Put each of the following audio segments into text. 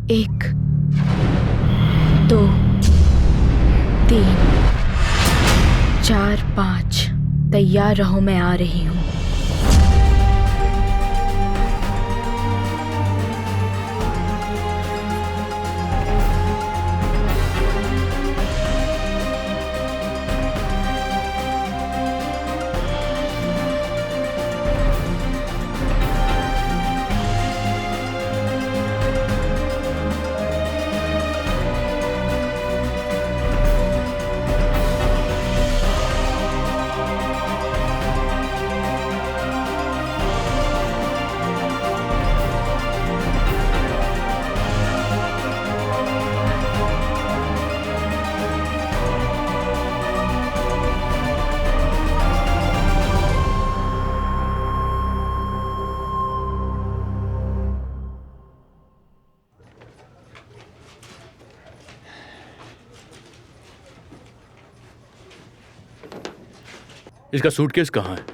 1 2 3 4 5। तैयार रहो, मैं आ रही हूँ। इसका सूटकेस कहाँ है?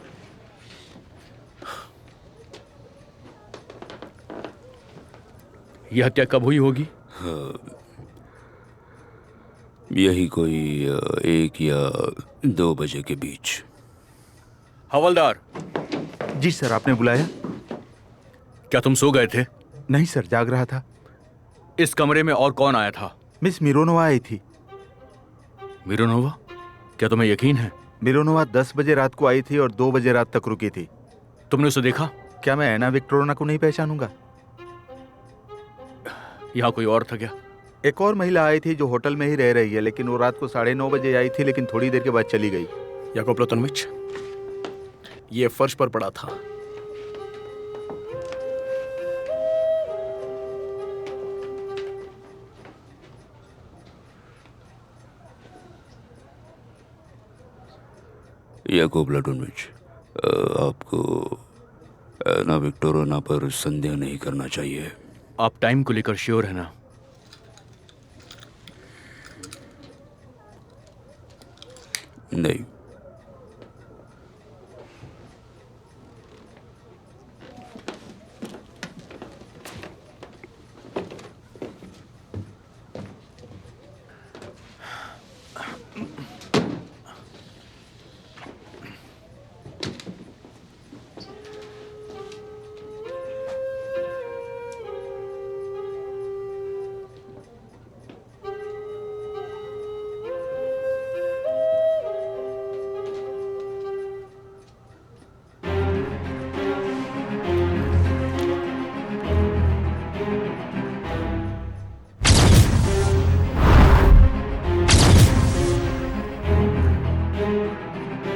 यह हत्या कब हुई होगी? यही कोई 1 या 2 बजे के बीच। हवलदार। जी सर, आपने बुलाया? क्या तुम सो गए थे? नहीं सर, जाग रहा था। इस कमरे में और कौन आया था? मिस मिरोनोवा आई थी। मिरोनोवा? क्या तुम्हें यकीन है? मिरोनोवा 10 बजे रात को आई थी और 2 बजे रात तक रुकी थी। तुमने उसे देखा? क्या मैं एना विक्टोरिना को नहीं पहचानूंगा? यहाँ कोई और था क्या? एक और महिला आई थी जो होटल में ही रह रही है, लेकिन वो रात को 9:30 बजे आई थी, लेकिन थोड़ी देर के बाद चली गई। याकोब प्लातोनोविच, ये फर्श पर पड़ा था। याकोब प्लातोनोविच, आपको एना विक्टोरिना पर संदेह नहीं करना चाहिए। आप टाइम को लेकर श्योर है ना? नहीं।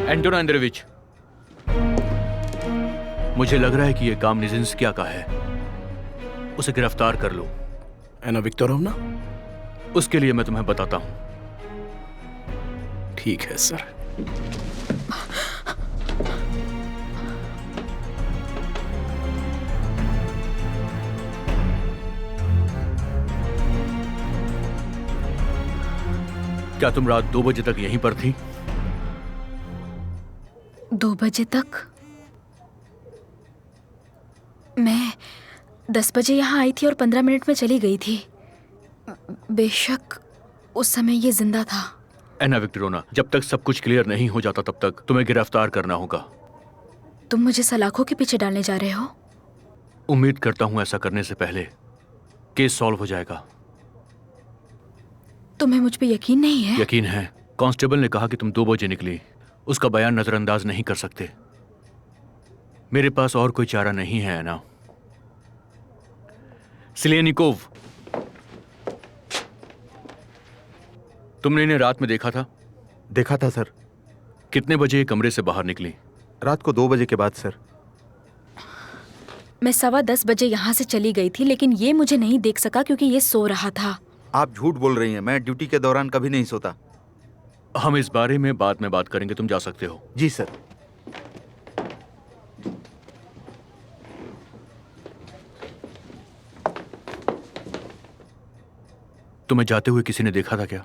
एंटोन एंड्रेविच, मुझे लग रहा है कि यह काम निजिंस्किया का है। उसे गिरफ्तार कर लो। एना विक्टोरिना? उसके लिए मैं तुम्हें बताता हूं। ठीक है सर। क्या तुम रात 2 बजे तक यहीं पर थी? 2 बजे तक? मैं 10 बजे यहाँ आई थी और 15 मिनट में चली गई थी। बेशक उस समय ये जिंदा था। एना विक्टोरिना, जब तक सब कुछ क्लियर नहीं हो जाता तब तक तुम्हें गिरफ्तार करना होगा। तुम मुझे सलाखों के पीछे डालने जा रहे हो? उम्मीद करता हूं ऐसा करने से पहले केस सॉल्व हो जाएगा। तुम्हें मुझ पे यकीन नहीं है? यकीन है। कांस्टेबल ने कहा कि तुम 2 बजे निकली। उसका बयान नजरअंदाज नहीं कर सकते। मेरे पास और कोई चारा नहीं है एना। सिलेनिकोव, तुमने इन्हें रात में देखा था? देखा था सर। कितने बजे कमरे से बाहर निकली? रात को 2 बजे के बाद सर। मैं 10:15 बजे यहाँ से चली गई थी, लेकिन ये मुझे नहीं देख सका क्योंकि ये सो रहा था। आप झूठ बोल रही हैं। मैं ड्यूटी के दौरान कभी नहीं सोता। हम इस बारे में बाद में बात करेंगे। तुम जा सकते हो। जी सर। तुम्हें जाते हुए किसी ने देखा था क्या?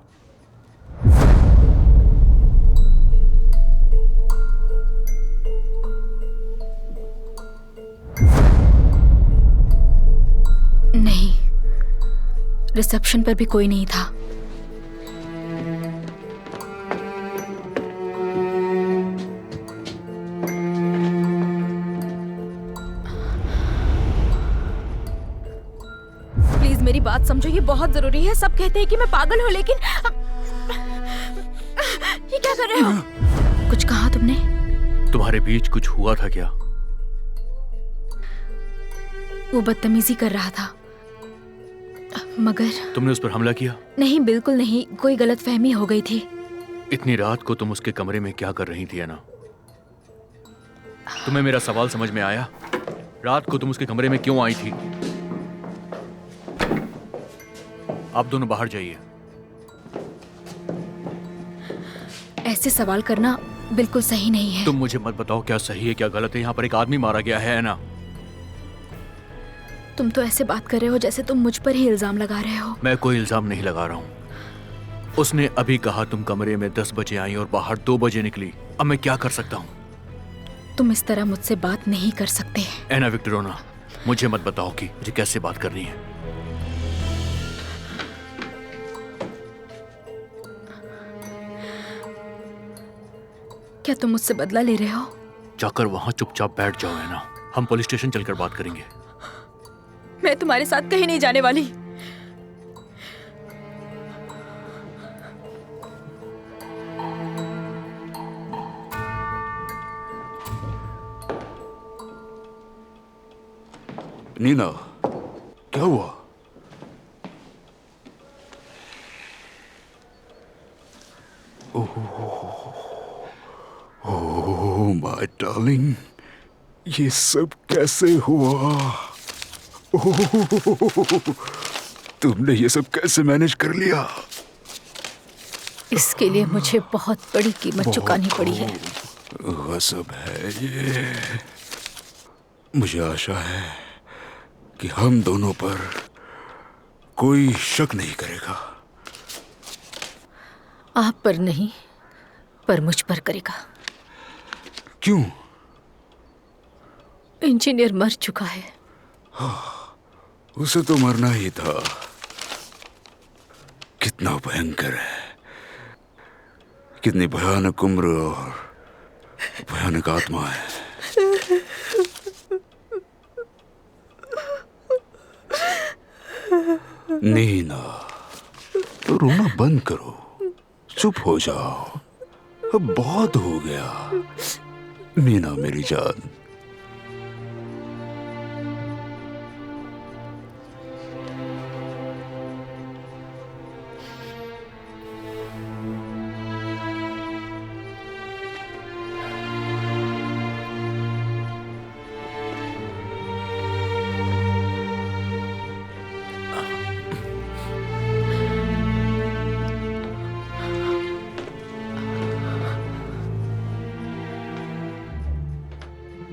नहीं। रिसेप्शन पर भी कोई नहीं था। प्लीज मेरी बात समझो, ये बहुत जरूरी है। सब कहते हैं कि मैं पागल हूँ, लेकिन ये क्या कर रहे हो? कुछ कहा तुमने? तुम्हारे बीच कुछ हुआ था क्या? वो बदतमीजी कर रहा था, मगर तुमने उस पर हमला किया? नहीं, बिल्कुल नहीं। कोई गलतफहमी हो गई थी। इतनी रात को तुम उसके कमरे में क्या कर रही थी ऐना? तुम्हें मेरा सवाल समझ में आया? रात को तुम उसके कमरे में क्यों आई थी? आप दोनों बाहर जाइए। ऐसे सवाल करना बिल्कुल सही नहीं है। तुम मुझे मत बताओ क्या सही है क्या गलत है। यहाँ पर एक आदमी मारा गया है ऐना। तुम तो ऐसे बात कर रहे हो जैसे तुम मुझ पर ही इल्जाम लगा रहे हो। मैं कोई इल्जाम नहीं लगा रहा हूँ। उसने अभी कहा तुम कमरे में 10 बजे आई और बाहर 2 बजे निकली। अब मैं क्या कर सकता हूँ? तुम इस तरह मुझसे बात नहीं कर सकते। ऐना विक्टोरिया, मुझे मत बताओ कि मुझे कैसे बात करनी है। क्या तुम मुझसे बदला ले रहे हो? जाकर वहां चुपचाप बैठ जाओ ऐना। हम पुलिस स्टेशन चलकर बात करेंगे। मैं तुम्हारे साथ कहीं नहीं जाने वाली। नीना, क्या हुआ? ओह माय डार्लिंग, ये सब कैसे हुआ? तुमने ये सब कैसे मैनेज कर लिया? इसके लिए मुझे बहुत बड़ी कीमत चुकानी पड़ी है। गजब है ये। मुझे आशा है कि हम दोनों पर कोई शक नहीं करेगा। आप पर नहीं, पर मुझ पर करेगा। क्यों? इंजीनियर मर चुका है। उसे तो मरना ही था। कितना भयंकर है, कितनी भयानक उम्र और भयानक आत्मा है। नीना, तो रोना बंद करो, चुप हो जाओ। अब बहुत हो गया। नीना मेरी जान।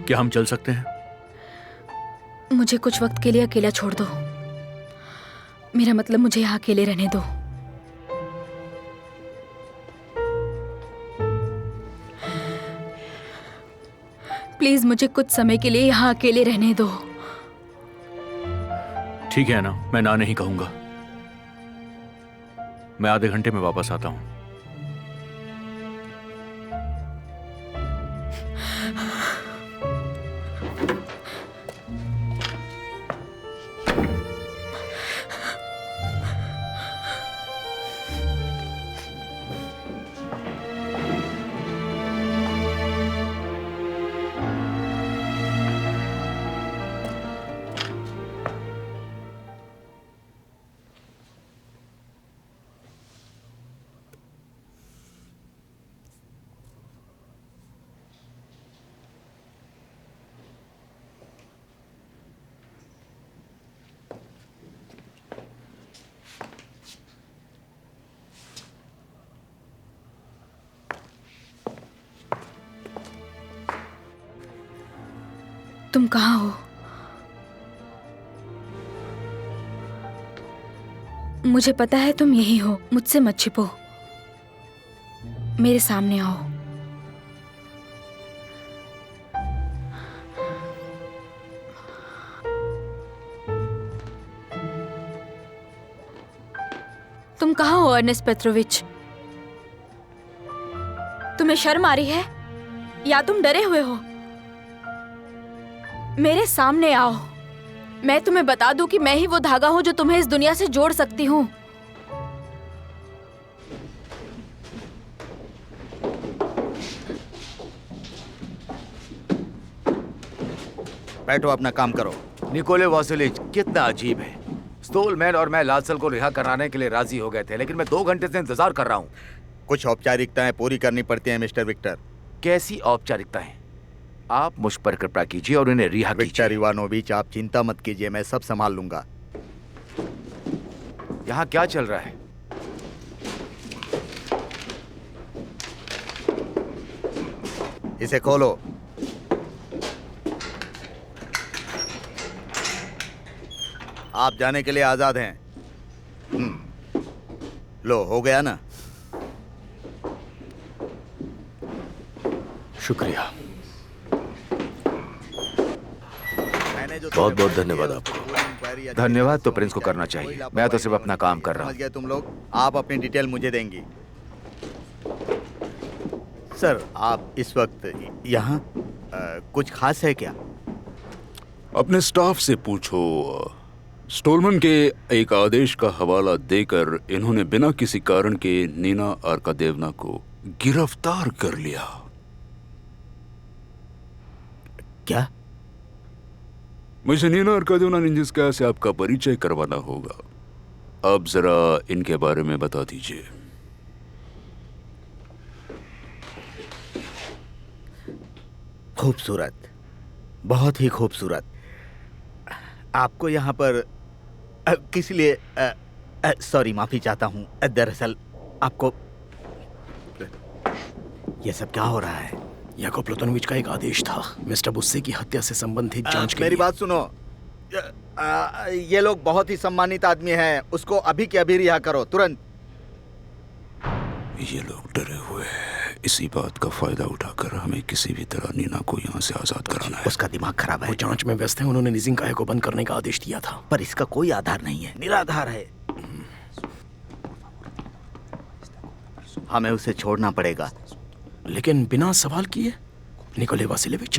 क्या हम चल सकते हैं? मुझे कुछ वक्त के लिए अकेला छोड़ दो। मेरा मतलब मुझे यहाँ अकेले रहने दो। प्लीज मुझे कुछ समय के लिए यहाँ अकेले रहने दो। ठीक है ना, मैं ना नहीं कहूंगा। मैं आधे घंटे में वापस आता हूं। तुम कहाँ हो? मुझे पता है तुम यही हो। मुझसे मत छिपो। मेरे सामने आओ। तुम कहाँ हो अर्नेस्ट पेट्रोविच? तुम्हें शर्म आ रही है या तुम डरे हुए हो? मेरे सामने आओ, मैं तुम्हें बता दूं कि मैं ही वो धागा हूं जो तुम्हें इस दुनिया से जोड़ सकती हूँ। बैठो, अपना काम करो। निकोले वासिलिच कितना अजीब है। स्टोलमैन और मैं लासल को रिहा कराने के लिए राजी हो गए थे, लेकिन मैं 2 घंटे से इंतजार कर रहा हूँ। कुछ औपचारिकताएं पूरी करनी पड़ती हैं मिस्टर विक्टर। कैसी औपचारिकताएं? आप मुझ पर कृपा कीजिए और उन्हें रिहा कीजिए। विक्टर इवानोविच, आप चिंता मत कीजिए, मैं सब संभाल लूंगा। यहाँ क्या चल रहा है? इसे खोलो। आप जाने के लिए आजाद हैं। लो, हो गया ना? शुक्रिया। बहुत बहुत धन्यवाद आपको। धन्यवाद तो प्रिंस को करना चाहिए, मैं तो सिर्फ अपना काम कर रहा हूँ। समझ गए तुम लोग? आप अपनी डिटेल मुझे देंगी। सर, आप इस वक्त यहाँ कुछ खास है क्या? अपने स्टाफ से पूछो। स्टोलमैन के एक आदेश का हवाला देकर इन्होंने बिना किसी कारण के नीना आर्कादेवना को गिरफ्तार कर लिया। क्या? मुझे नीना आर्कादेवना निंजिस्काया से आपका परिचय करवाना होगा। अब जरा इनके बारे में बता दीजिए। खूबसूरत, बहुत ही खूबसूरत। आपको यहाँ पर किस लिए? सॉरी, माफी चाहता हूँ। दरअसल आपको ये सब क्या हो रहा है? याकोब प्लूटोनोविच का एक आदेश था मिस्टर बुस्से की हत्या से संबंधित जांच के मेरी लिए। बात सुनो। ये लोग बहुत ही सम्मानित आदमी हैं, उसको अभी के अभी रिहा करो, तुरंत। ये लोग डरे हुए हैं। इसी बात का फायदा उठाकर हमें किसी भी तरह नीना को यहाँ से आजाद कराना है। उसका दिमाग खराब है। वो जांच में व्यस्त है, उन्होंने निजिंकाया को बंद करने का आदेश दिया था। पर इसका कोई आधार नहीं है, निराधार है। हमें उसे छोड़ना पड़ेगा। लेकिन बिना सवाल किए? निकोले वासिलेविच,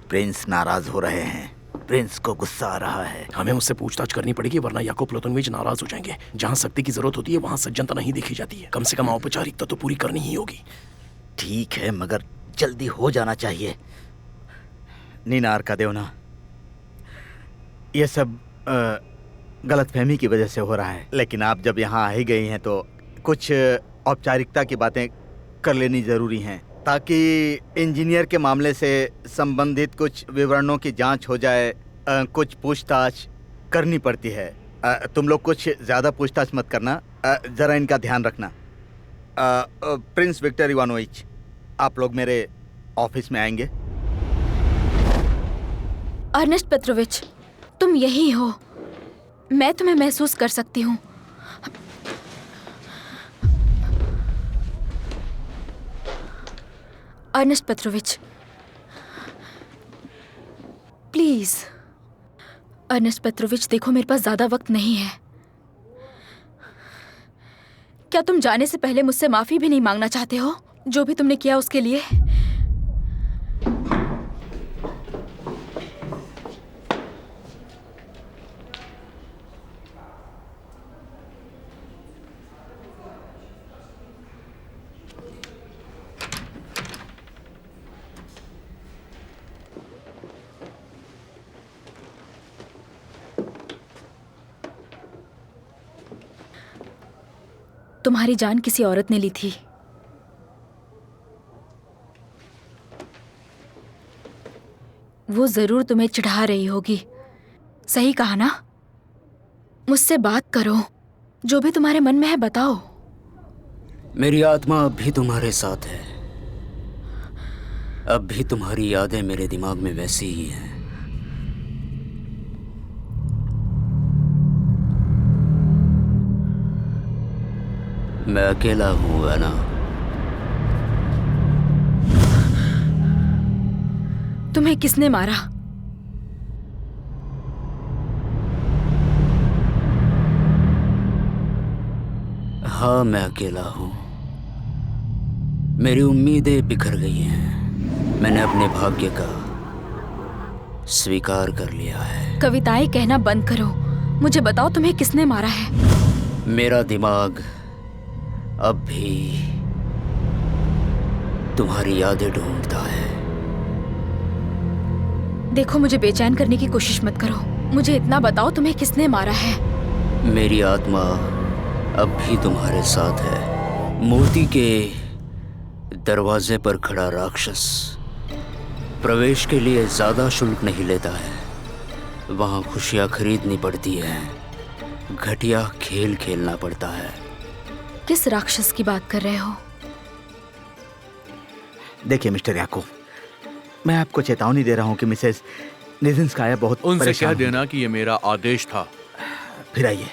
प्रिंस नाराज हो रहे हैं। प्रिंस को गुस्सा आ रहा है। हमें उससे पूछताछ करनी पड़ेगी, वरना याकोब प्लूटोनोविच नाराज हो जाएंगे। जहाँ सख्ती की जरूरत होती है वहाँ सज्जनता नहीं देखी जाती है। कम से कम औपचारिकता तो पूरी करनी ही होगी। ठीक है, मगर जल्दी हो जाना चाहिए। नीना आर्कादेवना, ये सब गलतफहमी की वजह से हो रहा है, लेकिन आप जब यहाँ आ ही गई हैं तो कुछ औपचारिकता की बातें कर लेनी जरूरी हैं, ताकि इंजीनियर के मामले से संबंधित कुछ विवरणों की जांच हो जाए। कुछ पूछताछ करनी पड़ती है। तुम लोग कुछ ज़्यादा पूछताछ मत करना, ज़रा इनका ध्यान रखना। प्रिंस विक्टर इवानोविच, आप लोग मेरे ऑफिस में आएंगे? अर्नेस्ट पेट्रोविच, तुम यही हो। मैं तुम्हें महसूस कर सकती हूँ। Ernest Petrovich, please. Ernest Petrovich, देखो मेरे पास ज्यादा वक्त नहीं है। क्या तुम जाने से पहले मुझसे माफी भी नहीं मांगना चाहते हो, जो भी तुमने किया उसके लिए? तुम्हारी जान किसी औरत ने ली थी। वो जरूर तुम्हें चिढ़ा रही होगी। सही कहा ना? मुझसे बात करो, जो भी तुम्हारे मन में है बताओ। मेरी आत्मा अब भी तुम्हारे साथ है। अब भी तुम्हारी यादें मेरे दिमाग में वैसी ही हैं। मैं अकेला हूँ ना। तुम्हें किसने मारा? हाँ, मैं अकेला हूँ। मेरी उम्मीदें बिखर गई हैं। मैंने अपने भाग्य का स्वीकार कर लिया है। कविताएं कहना बंद करो। मुझे बताओ तुम्हें किसने मारा है? मेरा दिमाग अब भी तुम्हारी यादें ढूंढता है। देखो, मुझे बेचैन करने की कोशिश मत करो। मुझे इतना बताओ तुम्हें किसने मारा है? मेरी आत्मा अब भी तुम्हारे साथ है। मूर्ति के दरवाजे पर खड़ा राक्षस प्रवेश के लिए ज्यादा शुल्क नहीं लेता है। वहां खुशियां खरीदनी पड़ती हैं। घटिया खेल खेलना पड़ता है। किस राक्षस की बात कर रहे हो? देखिए मिस्टर याकूब, मैं आपको चेतावनी दे रहा हूँ कि मिसेस निजिंस्काया बहुत उनसे परेशान कह हैं। देना कि ये मेरा आदेश था। फिर आइए।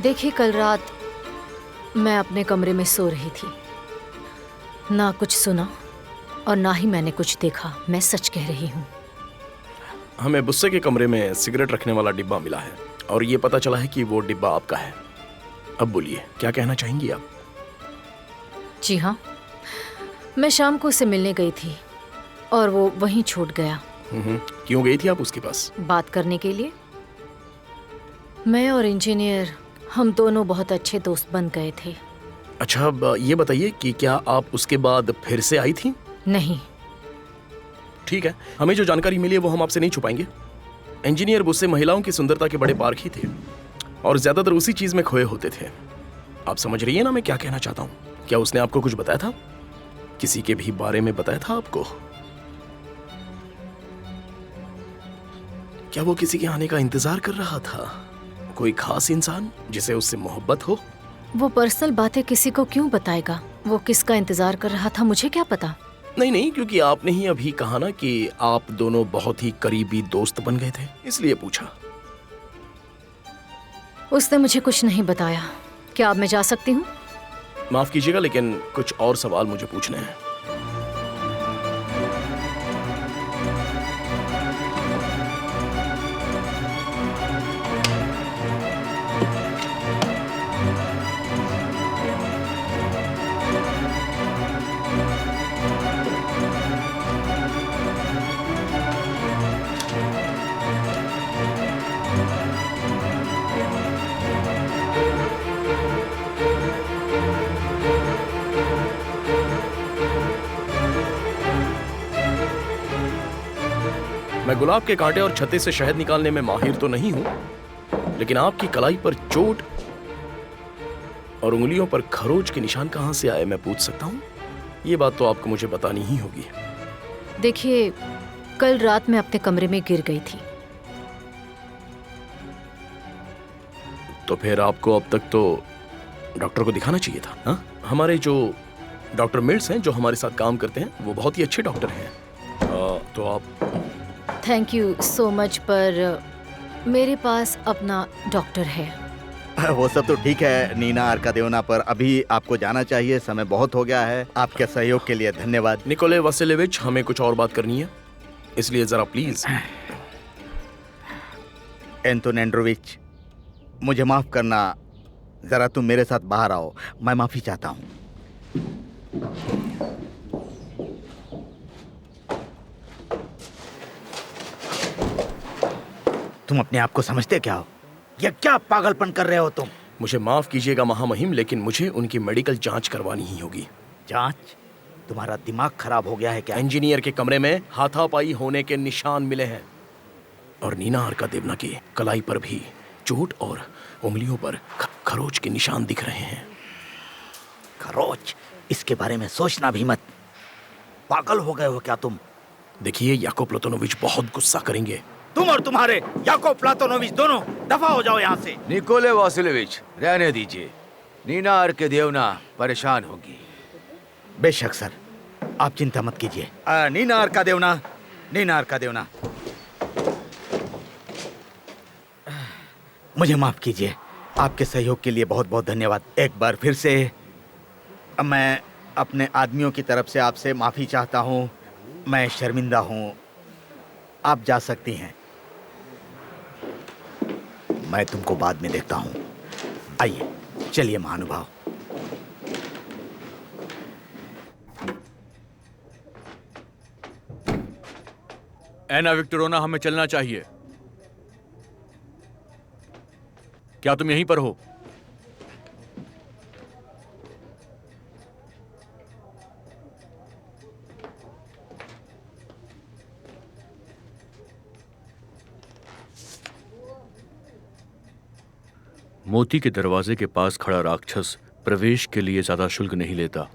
देखिए, कल रात मैं अपने कमरे में सो रही थी। ना कुछ सुना और ना ही मैंने कुछ देखा। मैं सच कह रही हूँ। हमें बुस्से के कमरे में सिगरेट रखने वाला डिब्बा मिला है और ये पता चला है कि वो डिब्बा आपका है। अब बोलिए, क्या कहना चाहेंगी आप? जी हाँ, मैं शाम को उसे मिलने गई थी और वो वहीं छूट गया। क्यों गई थी आप उसके पास? बात करने के लिए। मैं और इंजीनियर, हम दोनों बहुत अच्छे दोस्त बन गए थे। अच्छा, अब ये बताइए कि क्या आप उसके बाद फिर से आई थी? नहीं। ठीक है, हमें जो जानकारी मिली है वो हम आपसे नहीं छुपाएंगे। इंजीनियर बुस्से महिलाओं की सुंदरता के बड़े पारखी थे और ज्यादातर उसी चीज में खोए होते थे। आप समझ रही है ना मैं क्या कहना चाहता हूँ? क्या उसने आपको कुछ बताया था? किसी के भी बारे में बताया था आपको? क्या वो किसी के आने का इंतजार कर रहा था? कोई खास इंसान जिसे उससे मोहब्बत हो? वो पर्सनल बातें किसी को क्यों बताएगा? वो किसका इंतजार कर रहा था, मुझे क्या पता। नहीं, क्योंकि आपने ही अभी कहा ना कि आप दोनों बहुत ही करीबी दोस्त बन गए थे, इसलिए पूछा। उसने मुझे कुछ नहीं बताया। क्या अब मैं जा सकती हूँ? माफ कीजिएगा, लेकिन कुछ और सवाल मुझे पूछने हैं। मैं गुलाब के कांटे और छत्ते से शहद निकालने में माहिर तो नहीं हूं, लेकिन आपकी कलाई पर चोट और उंगलियों पर खरोच के निशान कहां से आए मैं पूछ सकता हूं? ये बात तो आपको मुझे बतानी ही होगी। देखिए, कल रात मैं अपने कमरे में गिर गई थी। तो फिर आपको अब तक तो डॉक्टर को दिखाना चाहिए था। हाँ, हमारे जो डॉक्टर मिल्स हैं जो हमारे साथ काम करते हैं वो बहुत ही अच्छे डॉक्टर हैं। तो आप थैंक यू सो मच, पर मेरे पास अपना डॉक्टर है। वो सब तो ठीक है नीना आर्कादेवना, पर अभी आपको जाना चाहिए। समय बहुत हो गया है। आपके सहयोग के लिए धन्यवाद। निकोले वासिलेविच, हमें कुछ और बात करनी है, इसलिए जरा प्लीज। एंटोन एंड्रोविच, मुझे माफ करना। जरा तुम मेरे साथ बाहर आओ। मैं माफी चाहता हूँ। तुम अपने आप को समझते क्या हो? ये क्या पागलपन कर रहे हो तुम? मुझे माफ कीजिएगा महामहिम, लेकिन मुझे उनकी मेडिकल जांच करवानी ही होगी। जांच? तुम्हारा दिमाग खराब हो गया है क्या? इंजीनियर के कमरे में हाथापाई होने के निशान मिले हैं और नीना आर्कादेवना की कलाई पर भी चोट और उंगलियों पर खरोच के निशान दिख रहे हैं। खरोच? इसके बारे में सोचना भी मत। पागल हो गए हो क्या तुम? देखिए, याकोब प्लातोनोविच बहुत गुस्सा करेंगे। तुम और तुम्हारे याकोब प्लातोनोविच दोनों दफा हो जाओ यहाँ से। निकोले वासिलेविच, रहने दीजिए। नीना आर्कादेवना परेशान होगी। बेशक सर, आप चिंता मत कीजिए। नीना आर्कादेवना, नीना आर्कादेवना, मुझे माफ कीजिए। आपके सहयोग के लिए बहुत बहुत धन्यवाद। एक बार फिर से मैं अपने आदमियों की तरफ से आपसे माफी चाहता हूँ। मैं शर्मिंदा हूँ। आप जा सकती हैं। मैं तुमको बाद में देखता हूँ। आइए, चलिए महानुभाव। एना विक्टोरोना, हमें चलना चाहिए। क्या तुम यहीं पर हो? मोती के दरवाजे के पास खड़ा राक्षस प्रवेश के लिए ज्यादा शुल्क नहीं लेता।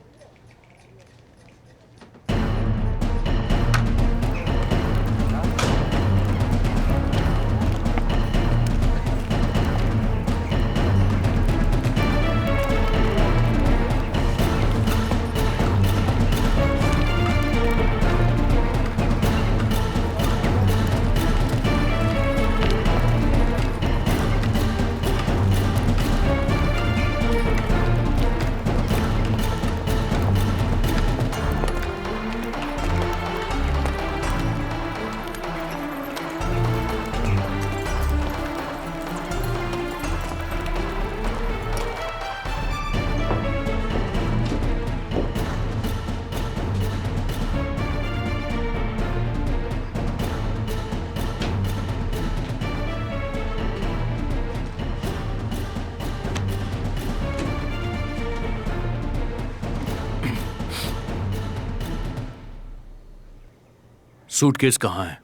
सूटकेस कहाँ है?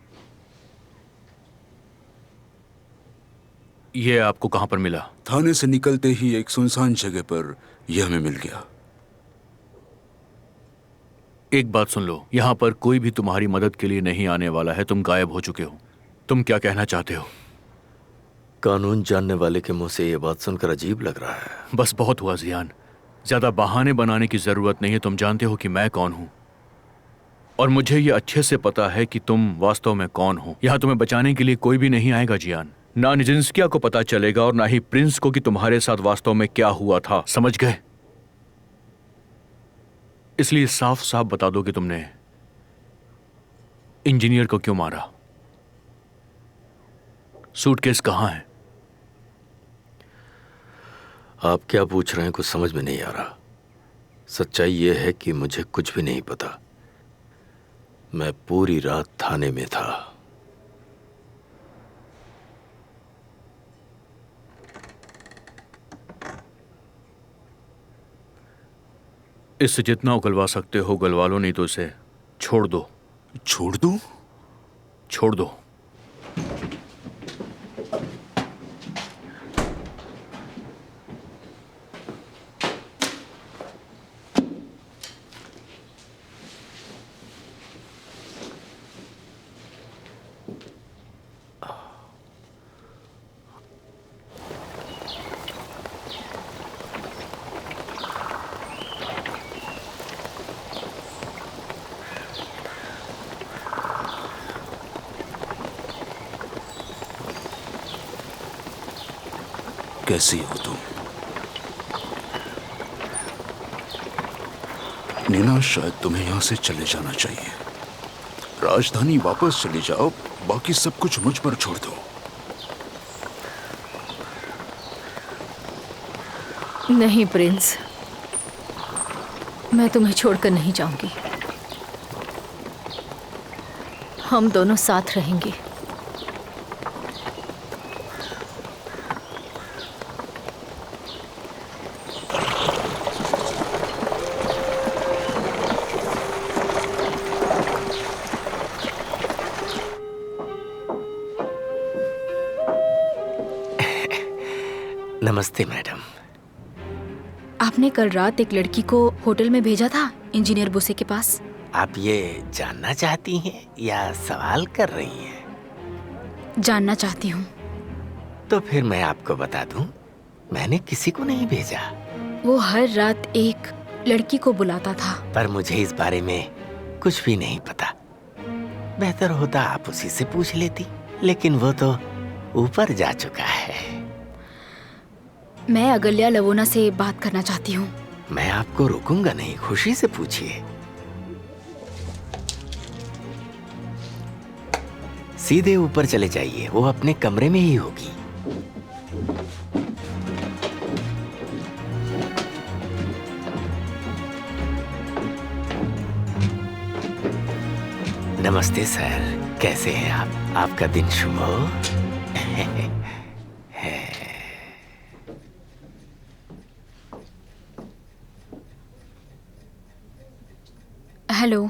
यह आपको कहां पर मिला? थाने से निकलते ही एक सुनसान जगह पर यह हमें मिल गया। एक बात सुन लो, यहां पर कोई भी तुम्हारी मदद के लिए नहीं आने वाला है। तुम गायब हो चुके हो। तुम क्या कहना चाहते हो? कानून जानने वाले के मुंह से यह बात सुनकर अजीब लग रहा है। बस बहुत हुआ जियान। ज्यादा बहाने बनाने की जरूरत नहीं है। तुम जानते हो कि मैं कौन हूं, और मुझे यह अच्छे से पता है कि तुम वास्तव में कौन हो। यहां तुम्हें बचाने के लिए कोई भी नहीं आएगा जियान। ना निजिंस्किया को पता चलेगा और ना ही प्रिंस को कि तुम्हारे साथ वास्तव में क्या हुआ था। समझ गए? इसलिए साफ साफ बता दो कि तुमने इंजीनियर को क्यों मारा। सूटकेस कहां है? आप क्या पूछ रहे हैं, कुछ समझ में नहीं आ रहा। सच्चाई यह है कि मुझे कुछ भी नहीं पता। मैं पूरी रात थाने में था। इससे जितना उगलवा सकते हो उगलवा लो, नहीं तो इसे छोड़ दो। छोड़ दूं? छोड़ दो। कैसी हो तुम? नीना, शायद तुम्हें यहां से चले जाना चाहिए। राजधानी वापस चली जाओ, बाकी सब कुछ मुझ पर छोड़ दो। नहीं प्रिंस, मैं तुम्हें छोड़कर नहीं जाऊंगी। हम दोनों साथ रहेंगे। नमस्ते मैडम। आपने कल रात एक लड़की को होटल में भेजा था इंजीनियर बुसे के पास। आप ये जानना चाहती हैं या सवाल कर रही हैं? जानना चाहती हूँ। तो फिर मैं आपको बता दूं, मैंने किसी को नहीं भेजा। वो हर रात एक लड़की को बुलाता था। पर मुझे इस बारे में कुछ भी नहीं पता। बेहतर होता आप उसी से पूछ लेती, लेकिन वो तो ऊपर जा चुका है। मैं अगल्या लवोना से बात करना चाहती हूँ। मैं आपको रोकूंगा नहीं, खुशी से पूछिए। सीधे ऊपर चले जाइए, वो अपने कमरे में ही होगी। नमस्ते सर, कैसे हैं आप? आपका दिन शुभ हो। हेलो,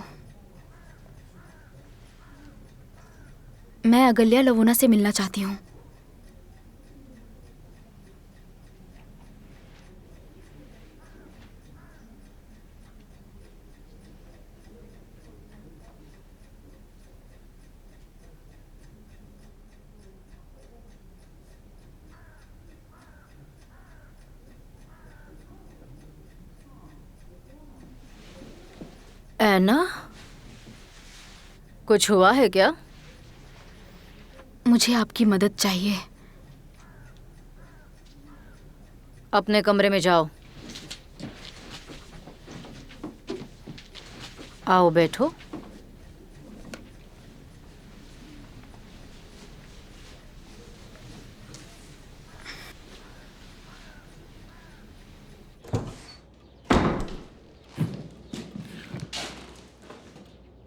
मैं अगल्या लवोना से मिलना चाहती हूँ। ऐना, कुछ हुआ है क्या? मुझे आपकी मदद चाहिए। अपने कमरे में जाओ। आओ बैठो।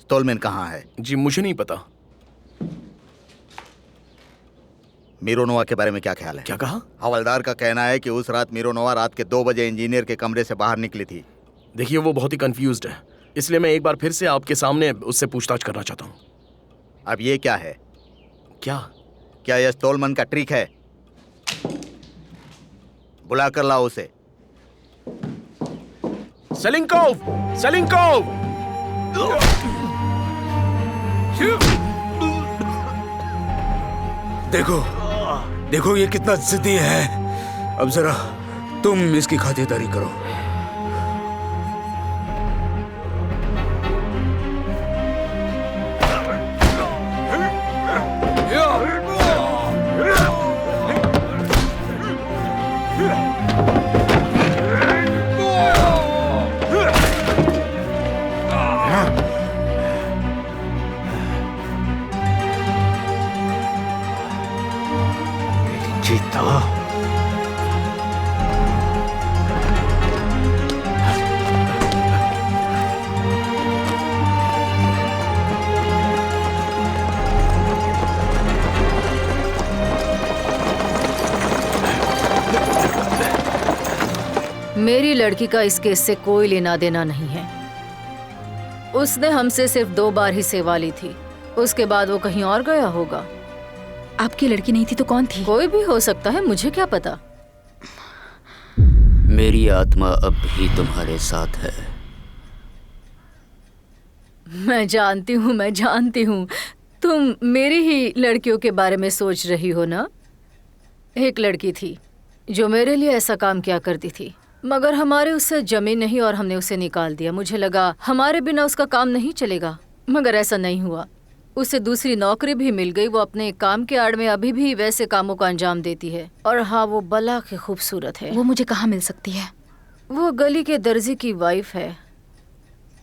स्टोलमैन कहाँ है? जी मुझे नहीं पता। मिरोनोवा के बारे में क्या ख्याल है? क्या कहा? हवलदार का कहना है कि उस रात मिरोनोवा रात के 2 बजे इंजीनियर के कमरे से बाहर निकली थी। देखिए वो बहुत ही कंफ्यूज्ड है, इसलिए मैं एक बार फिर से आपके सामने उससे पूछताछ करना चाहता हूँ। अब ये क्या है? क्या यह स्टोलमैन का ट्रिक है? बुला कर लाओ उसे। सेलिंकोव! सेलिंकोव! देखो देखो ये कितना जिद्दी है। अब जरा तुम इसकी खातिरदारी करो। जीतो। मेरी लड़की का इस केस से कोई लेना देना नहीं है। उसने हमसे सिर्फ 2 बार ही सेवा ली थी, उसके बाद वो कहीं और गया होगा। आपकी लड़की नहीं थी तो कौन थी? कोई भी हो सकता है, मुझे क्या पता। मेरी आत्मा अब भी तुम्हारे साथ है। मैं जानती हूँ तुम मेरी ही लड़कियों के बारे में सोच रही हो ना। एक लड़की थी जो मेरे लिए ऐसा काम किया करती थी, मगर हमारे उससे जमी नहीं और हमने उसे निकाल दिया। मुझे लगा हमारे बिना उसका काम नहीं चलेगा, मगर ऐसा नहीं हुआ। उसे दूसरी नौकरी भी मिल गई। वो अपने काम के आड़ में अभी भी वैसे कामों को अंजाम देती है। और हाँ, वो बला के खूबसूरत है। वो मुझे कहाँ मिल सकती है? वो गली के दर्जी की वाइफ है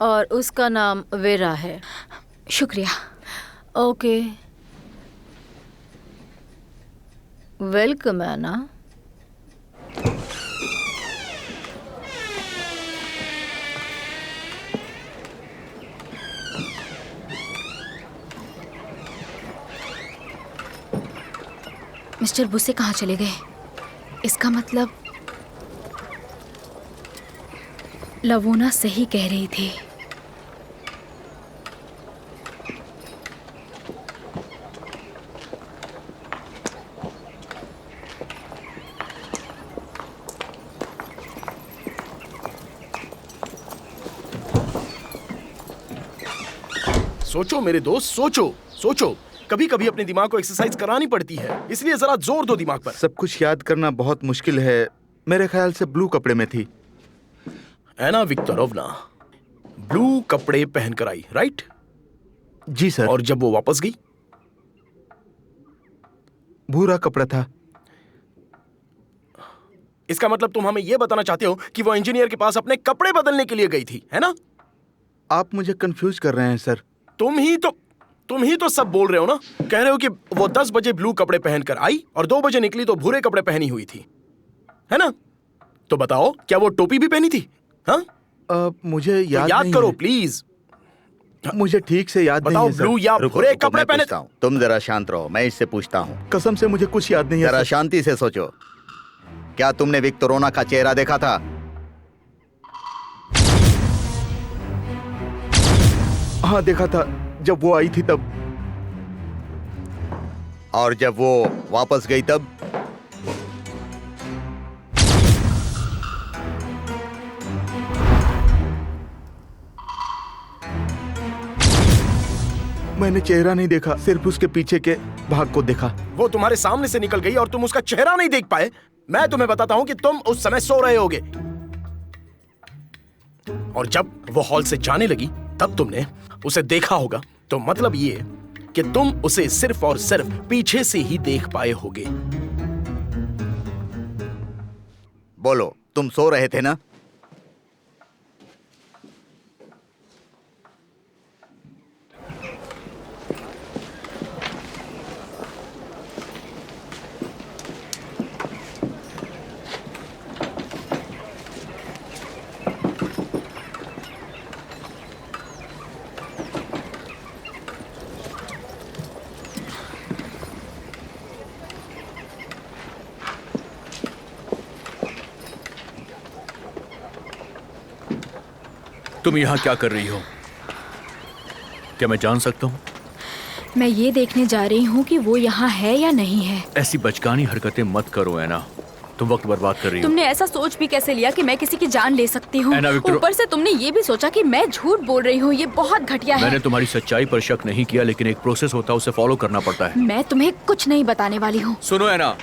और उसका नाम वेरा है। शुक्रिया। ओके, वेलकम ऐना। मिस्टर बुसे कहाँ चले गए? इसका मतलब लवोना सही कह रही थी। सोचो मेरे दोस्त, सोचो। कभी कभी अपने दिमाग को एक्सरसाइज करानी पड़ती है, इसलिए जरा जोर दो दिमाग पर। सब कुछ याद करना बहुत मुश्किल है। मेरे ख्याल से ब्लू कपड़े में थी। ऐना विक्टोरोवना ब्लू कपड़े पहनकर आई, राइट? जी सर। और जब वो वापस गई? भूरा कपड़ा था। इसका मतलब तुम हमें यह बताना चाहते हो कि वो इंजीनियर के पास अपने कपड़े बदलने के लिए गई थी, है ना? आप मुझे कंफ्यूज कर रहे हैं सर। तुम ही तो सब बोल रहे हो ना। कह रहे हो कि वो 10 बजे ब्लू कपड़े पहनकर आई और 2 बजे निकली तो भूरे कपड़े पहनी हुई थी, है ना? तो बताओ, क्या वो टोपी भी पहनी थी? हाँ, मुझे याद याद नहीं करो है। प्लीज। मुझे ठीक से याद बताओ, नहीं है सर। ब्लू या भूरे कपड़े पहने? तुम जरा शांत रहो, मैं इससे पूछता हूँ। कसम से मुझे कुछ याद नहीं है। जरा शांति से सोचो। क्या तुमने विक्टोरोना का चेहरा देखा था? हाँ देखा था, जब वो आई थी तब। और जब वो वापस गई तब? मैंने चेहरा नहीं देखा, सिर्फ उसके पीछे के भाग को देखा। वो तुम्हारे सामने से निकल गई और तुम उसका चेहरा नहीं देख पाए। मैं तुम्हें बताता हूं कि तुम उस समय सो रहे होगे, और जब वो हॉल से जाने लगी तब तुमने उसे देखा होगा। तो मतलब ये कि तुम उसे सिर्फ और सिर्फ पीछे से ही देख पाए होगे। बोलो, तुम सो रहे थे ना? तुम यहाँ क्या कर रही हो? क्या मैं जान सकता हूँ? मैं ये देखने जा रही हूँ कि वो यहाँ है या नहीं है। ऐसी बचकानी हरकतें मत करो ऐना, तुम वक्त बर्बाद कर रही हो। तुमने ऐसा सोच भी कैसे लिया कि मैं किसी की जान ले सकती हूँ? ऐना, विक्टर- ऊपर से तुमने ये भी सोचा कि मैं झूठ बोल रही हूँ। ये बहुत घटिया है। मैंने तुम्हारी सच्चाई पर शक नहीं किया, लेकिन एक प्रोसेस होता है, उसे फॉलो करना पड़ता है। मैं तुम्हें कुछ नहीं बताने वाली हूँ। सुनो ऐना,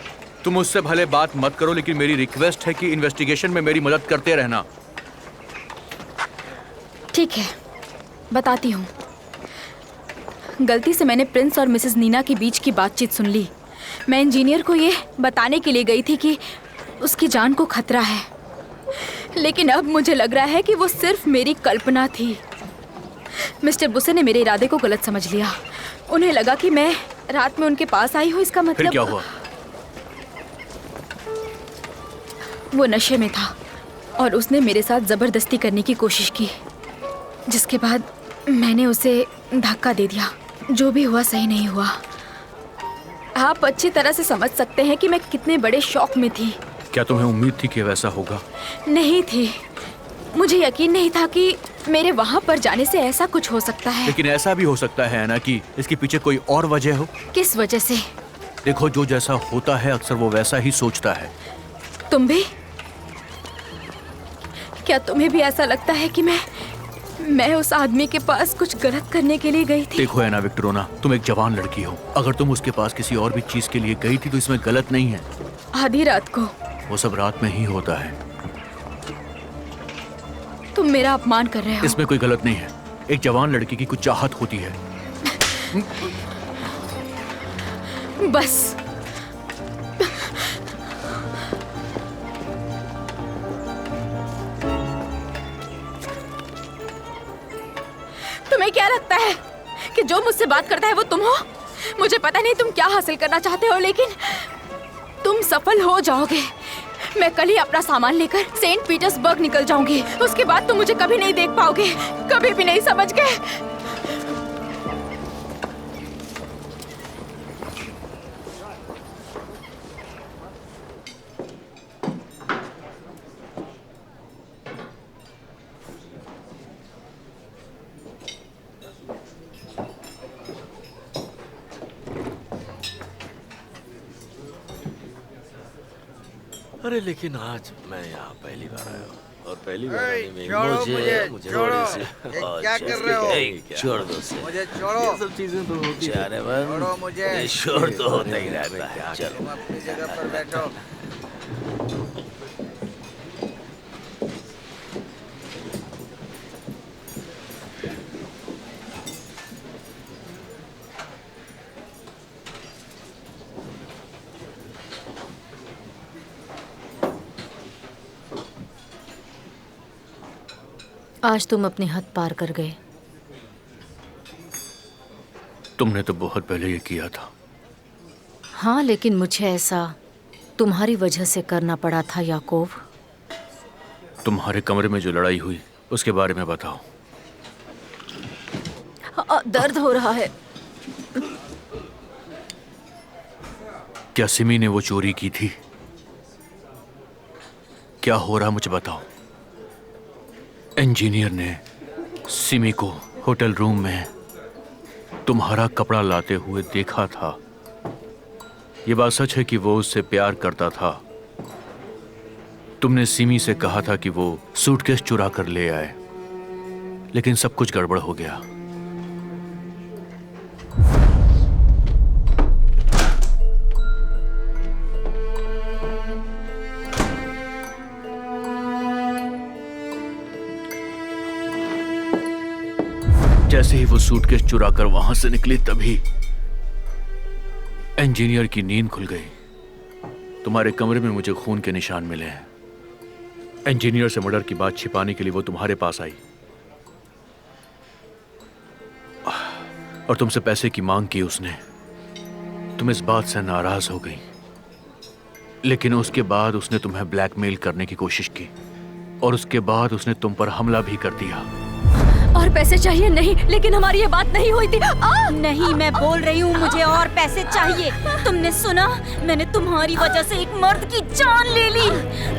तुम मुझसे भले बात मत करो, लेकिन मेरी रिक्वेस्ट है कि इन्वेस्टिगेशन में मेरी मदद करते रहना। ठीक है, बताती हूँ। गलती से मैंने प्रिंस और मिसेस नीना के बीच की बातचीत सुन ली। मैं इंजीनियर को ये बताने के लिए गई थी कि उसकी जान को खतरा है, लेकिन अब मुझे लग रहा है कि वो सिर्फ मेरी कल्पना थी। मिस्टर बुसे ने मेरे इरादे को गलत समझ लिया। उन्हें लगा कि मैं रात में उनके पास आई हूँ। इसका फिर मतलब क्या हुआ? वो नशे में था और उसने मेरे साथ जबरदस्ती करने की कोशिश की, जिसके बाद मैंने उसे धक्का दे दिया। जो भी हुआ सही नहीं हुआ। आप अच्छी तरह से समझ सकते हैं कि मैं कितने बड़े शौक में थी। क्या तुम्हें उम्मीद थी कि वैसा होगा? नहीं थी। मुझे यकीन नहीं था कि मेरे वहाँ पर जाने से ऐसा कुछ हो सकता है। लेकिन ऐसा भी हो सकता है ना कि इसके पीछे कोई और वजह हो। किस वजह से? देखो, जो जैसा होता है अक्सर वो वैसा ही सोचता है। तुम भी? क्या तुम्हें भी ऐसा लगता है कि मैं उस आदमी के पास कुछ गलत करने के लिए गई थी? देखो ऐना विक्टोरोना, तुम एक जवान लड़की हो। अगर तुम उसके पास किसी और भी चीज के लिए गई थी तो इसमें गलत नहीं है। आधी रात को? वो सब रात में ही होता है। तुम मेरा अपमान कर रहे हो। इसमें कोई गलत नहीं है। एक जवान लड़की की कुछ चाहत होती है। बस। तुम्हें क्या लगता है कि जो मुझसे बात करता है वो तुम हो? मुझे पता नहीं तुम क्या हासिल करना चाहते हो, लेकिन तुम सफल हो जाओगे। मैं कल ही अपना सामान लेकर सेंट पीटर्सबर्ग निकल जाऊंगी। उसके बाद तुम मुझे कभी नहीं देख पाओगे, कभी भी नहीं, समझ गए? अरे लेकिन आज मैं यहाँ पहली बार आया हूँ और पहली बार आने में मुझे छोड़ो। थोड़ी सी क्या कर रहे हो? छोड़ दो से मुझे छोड़ो। ये सब चीजें तो होती है। अरे छोड़ो मुझे। ये शोर तो होता ही रहता है। चलो तुम अपनी जगह पर बैठो। आज तुम अपनी हद पार कर गए। तुमने तो बहुत पहले ये किया था। हाँ, लेकिन मुझे ऐसा तुम्हारी वजह से करना पड़ा था याकूब। तुम्हारे कमरे में जो लड़ाई हुई उसके बारे में बताओ। दर्द हो रहा है। क्या सिमी ने वो चोरी की थी? क्या हो रहा मुझे बताओ। इंजीनियर ने सिमी को होटल रूम में तुम्हारा कपड़ा लाते हुए देखा था। ये बात सच है कि वो उससे प्यार करता था। तुमने सिमी से कहा था कि वो सूटकेस चुरा कर ले आए, लेकिन सब कुछ गड़बड़ हो गया। जैसे ही वो सूटकेस चुरा कर वहां से निकली तभी इंजीनियर की नींद खुल गई। तुम्हारे कमरे में मुझे खून के निशान मिले हैं। इंजीनियर से मर्डर की बात छिपाने के लिए वो तुम्हारे पास आई और तुमसे पैसे की मांग की उसने। तुम इस बात से नाराज हो गई, लेकिन उसके बाद उसने तुम्हें ब्लैकमेल करने की कोशिश की और उसके बाद उसने तुम पर हमला भी कर दिया। और पैसे चाहिए? नहीं, लेकिन हमारी ये बात नहीं हुई थी। नहीं, मैं बोल रही हूँ मुझे और पैसे चाहिए। तुमने सुना? मैंने तुम्हारी वजह से एक मर्द की जान ले ली।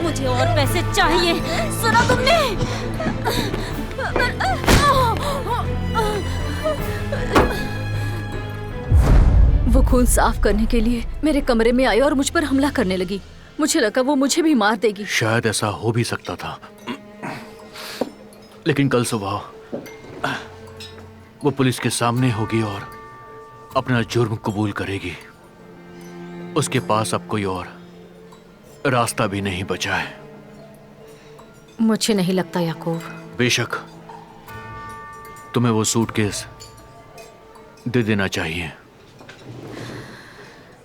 मुझे और पैसे चाहिए। सुना तुमने? वो खून साफ करने के लिए मेरे कमरे में आई और मुझ पर हमला करने लगी। मुझे लगा वो मुझे भी मार देगी। शायद ऐसा हो भी सकता था, लेकिन कल सुबह वो पुलिस के सामने होगी और अपना जुर्म कबूल करेगी। उसके पास अब कोई और रास्ता भी नहीं बचा है। मुझे नहीं लगता याकूब। बेशक तुम्हें वो सूटकेस दे देना चाहिए।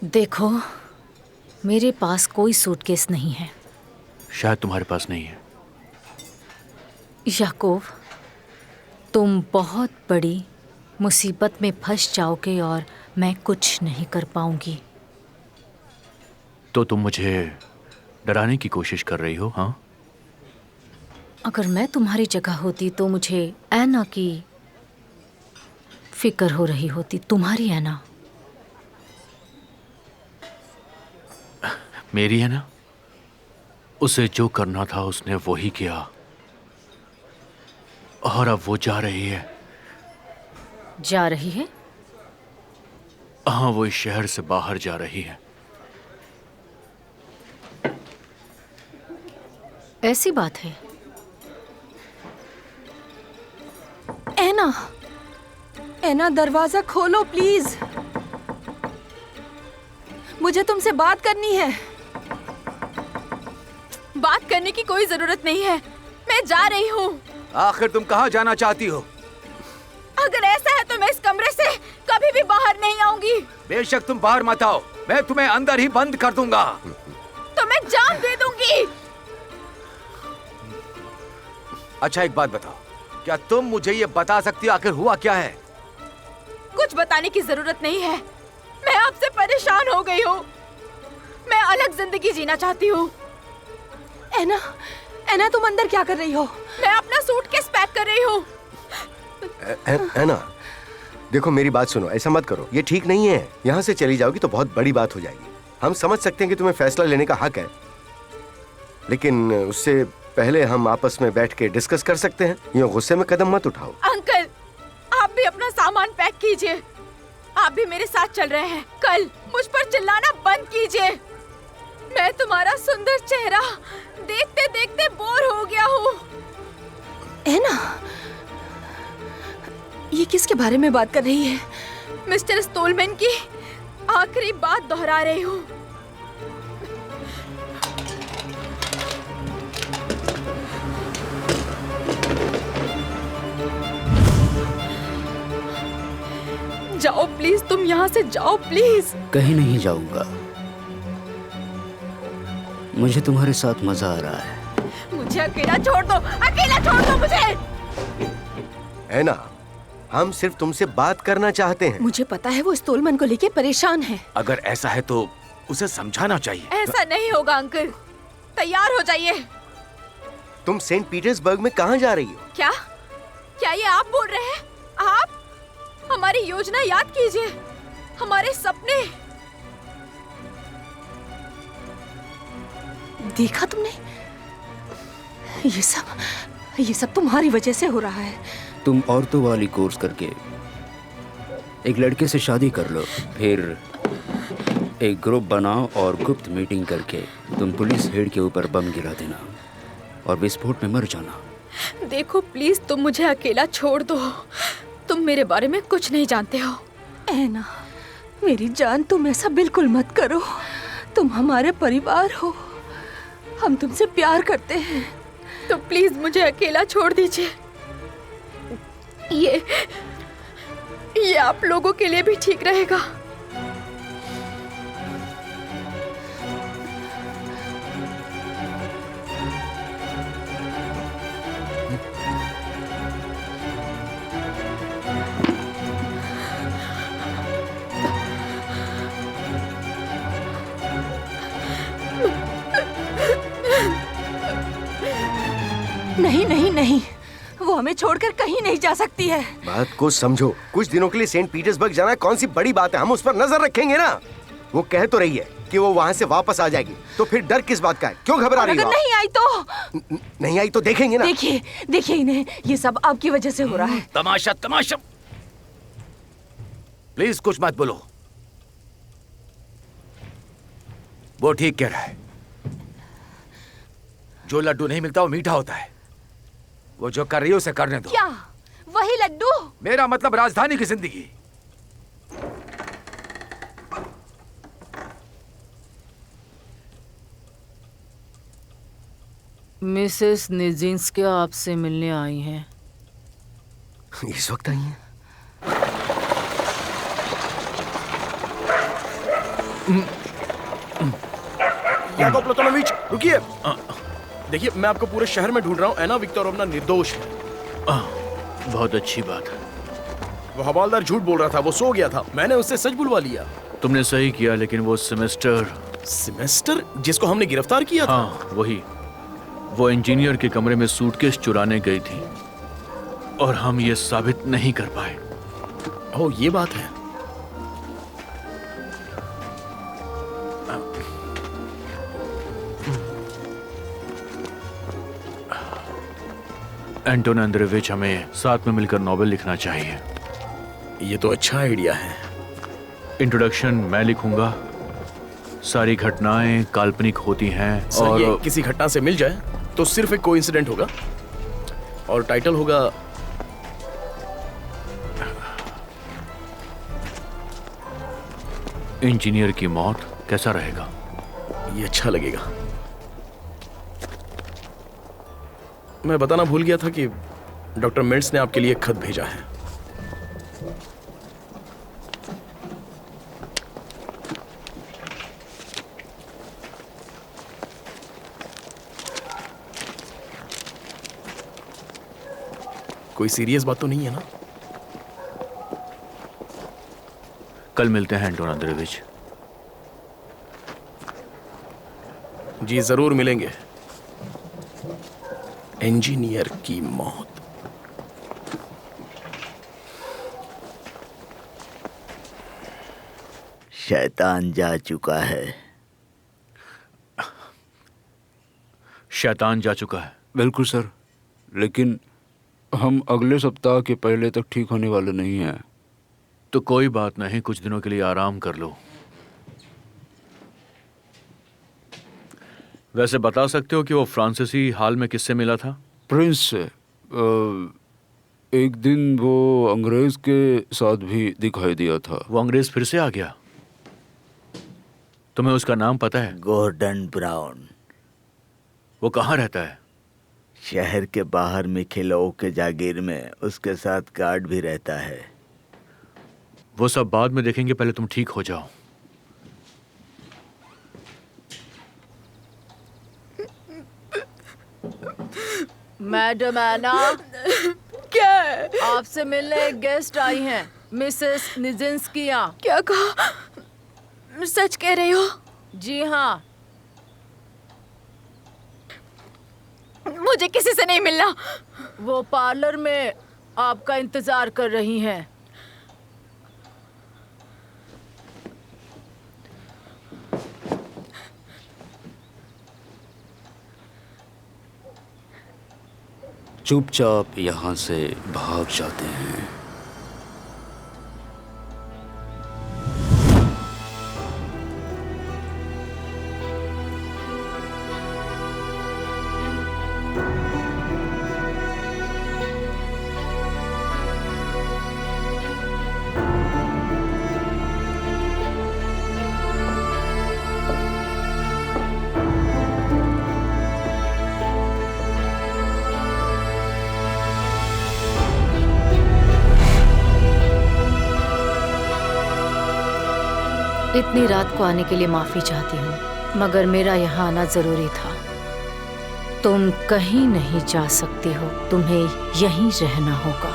देखो, मेरे पास कोई सूटकेस नहीं है। शायद तुम्हारे पास नहीं है। याकूब, तुम बहुत बड़ी मुसीबत में फंस जाओगे और मैं कुछ नहीं कर पाऊंगी। तो तुम मुझे डराने की कोशिश कर रही हो? हाँ, अगर मैं तुम्हारी जगह होती तो मुझे ऐना की फिक्र हो रही होती। तुम्हारी ऐना। मेरी है ना? उसे जो करना था उसने वही किया और अब वो जा रही है। जा रही है? हाँ, वो इस शहर से बाहर जा रही है। ऐसी बात है? ऐना, ऐना, दरवाजा खोलो प्लीज। मुझे तुमसे बात करनी है। बात करने की कोई जरूरत नहीं है। मैं जा रही हूँ। आखिर तुम कहाँ जाना चाहती हो? अगर ऐसा है तो मैं इस कमरे से कभी भी बाहर नहीं आऊंगी। बेशक तुम बाहर मत आओ, मैं तुम्हें अंदर ही बंद कर दूंगा। तो मैं जान दे दूंगी। अच्छा, एक बात बताओ, क्या तुम मुझे ये बता सकती हो आखिर हुआ क्या है? कुछ बताने की जरूरत नहीं है। मैं आपसे परेशान हो गई हूँ। मैं अलग जिंदगी जीना चाहती हूँ। ऐना, ऐना, तुम अंदर क्या कर रही हो? मैं अपना सूटकेस पैक कर रही हूँ। ऐना, देखो मेरी बात सुनो, ऐसा मत करो, ये ठीक नहीं है। यहाँ से चली जाओगी तो बहुत बड़ी बात हो जाएगी। हम समझ सकते हैं कि तुम्हें फैसला लेने का हक है, लेकिन उससे पहले हम आपस में बैठ के डिस्कस कर सकते हैं। ये गुस्से में कदम मत उठाओ। अंकल, आप भी अपना सामान पैक कीजिए। आप भी मेरे साथ चल रहे हैं। कल मुझ पर चिल्लाना बंद कीजिए। मैं तुम्हारा सुंदर चेहरा देखते देखते बोर हो गया हूँ। ऐना, ये किसके बारे में बात कर रही है? मिस्टर स्टोलमैन की आखिरी बात दोहरा रही हूँ। जाओ प्लीज, तुम यहाँ से जाओ प्लीज। कहीं नहीं जाऊंगा। मुझे तुम्हारे साथ मजा आ रहा है। मुझे अकेला छोड़ दो, अकेला छोड़ दो मुझे। है ना, हम सिर्फ तुमसे बात करना चाहते हैं। मुझे पता है वो स्टोलमैन को लेके परेशान है। अगर ऐसा है तो उसे समझाना चाहिए। ऐसा नहीं होगा अंकल, तैयार हो जाइए। तुम सेंट पीटर्सबर्ग में कहाँ जा रही हो? क्या क्या ये आप बोल रहे हैं? आप हमारी योजना याद कीजिए, हमारे सपने। देखा तुमने, ये सब तुम्हारी वजह से हो रहा है। तुम औरतों वाली कोर्स करके एक लड़के से शादी कर लो, फिर एक ग्रुप बनाओ और गुप्त मीटिंग करके तुम पुलिस हेड के ऊपर बम गिरा देना और विस्फोट में मर जाना। देखो प्लीज, तुम मुझे अकेला छोड़ दो। तुम मेरे बारे में कुछ नहीं जानते हो। ऐना, मेरी जान, तुम ऐसा बिल्कुल मत करो। तुम हमारे परिवार हो, हम तुमसे प्यार करते हैं। तो प्लीज मुझे अकेला छोड़ दीजिए। ये आप लोगों के लिए भी ठीक रहेगा। नहीं नहीं नहीं, वो हमें छोड़कर कहीं नहीं जा सकती है। बात को समझो, कुछ दिनों के लिए सेंट पीटर्सबर्ग जाना कौन सी बड़ी बात है, हम उस पर नजर रखेंगे ना। वो कह तो रही है कि वो वहाँ से वापस आ जाएगी, तो फिर डर किस बात का है? क्यों घबरा रही हो? अगर नहीं आई तो? नहीं आई तो देखेंगे ना। देखिए इन्हें, ये सब आपकी वजह से हो रहा है। तमाशा तमाशा। प्लीज कुछ मत बोलो। वो ठीक कह रहा है, जो लड्डू नहीं मिलता वो मीठा होता है। वो जो कर रही है उसे करने दो। क्या वही लड्डू? मेरा मतलब राजधानी की जिंदगी। मिसेस निजिंस्की आपसे मिलने आई हैं। इस वक्त आई हैं? याकोब प्लातोनोविच, रुकिए। देखिए, मैं आपको पूरे शहर में ढूंढ रहा हूँ। एना विक्टोरोवना निर्दोष है। बहुत अच्छी बात है। वो हवालदार झूठ बोल रहा था, वो सो गया था। मैंने उससे सच बुलवा लिया। तुमने सही किया, लेकिन वो सेमेस्टर जिसको हमने गिरफ्तार किया था? हाँ, वही। वो इंजीनियर के कमरे में सूटकेस चुराने गई थी और हम ये साबित नहीं कर पाए। ओह, ये बात है। एंटोन अंद्रेविच, हमें साथ में मिलकर नॉवेल लिखना चाहिए। ये तो अच्छा आइडिया है। इंट्रोडक्शन मैं लिखूंगा। सारी घटनाएं काल्पनिक होती हैं और ये किसी घटना से मिल जाए तो सिर्फ एक कोइंसिडेंट होगा और टाइटल होगा इंजीनियर की मौत। कैसा रहेगा? ये अच्छा लगेगा। मैं बताना भूल गया था कि डॉक्टर मिल्ट्स ने आपके लिए एक खत भेजा है। कोई सीरियस बात तो नहीं है ना? कल मिलते हैं एंटोन अंद्रेविच। जी जरूर मिलेंगे। इंजीनियर की मौत। शैतान जा चुका है। शैतान जा चुका है? बिल्कुल सर, लेकिन हम अगले सप्ताह के पहले तक ठीक होने वाले नहीं हैं। तो कोई बात नहीं, कुछ दिनों के लिए आराम कर लो। वैसे बता सकते हो कि वो फ्रांसीसी हाल में किससे मिला था? प्रिंस से। एक दिन वो अंग्रेज के साथ भी दिखाई दिया था। वो अंग्रेज फिर से आ गया? तुम्हें उसका नाम पता है? Gordon Brown. वो कहाँ रहता है? शहर के बाहर मिखेलो के जागीर में उसके साथ गार्ड भी रहता है। वो सब बाद में देखेंगे, पहले तुम ठीक हो जाओ। मैडम एना, आपसे मिलने एक गेस्ट आई हैं, मिसेस निजिंस्किया। क्या कहा? सच कह रही हो? जी हाँ। मुझे किसी से नहीं मिलना। वो पार्लर में आपका इंतजार कर रही हैं। चुपचाप यहाँ से भाग जाते हैं। इतनी रात को आने के लिए माफी चाहती हूँ, मगर मेरा यहाँ आना जरूरी था। तुम कहीं नहीं जा सकती हो, तुम्हें यहीं रहना होगा।